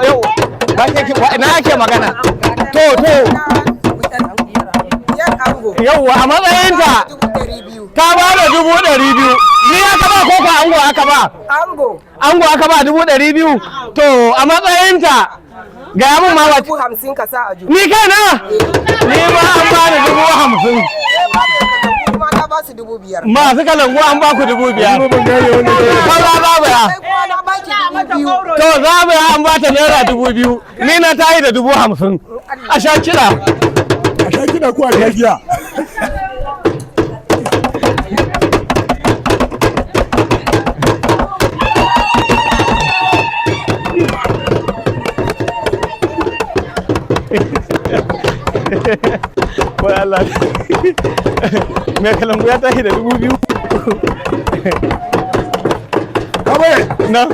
yau ba ke na ake magana to yauwa a matsayinta ta ba da 200,000 ni aka ba ko ka ango aka ba ango aka ba 200,000 to a matsayinta ga mun ma wata 50 ka sa a ju ni kai na ni ma an ba da 50,000 kuma na ba su 5,000 masu kalangu an ba ku 5,000 ko za ba ya to za mu ya an ba ta naira 2,000 ni na tayi da 50,000 a sha kira ko a gajiya wai Allah me kalangu ya tashi da 2,000 kawai na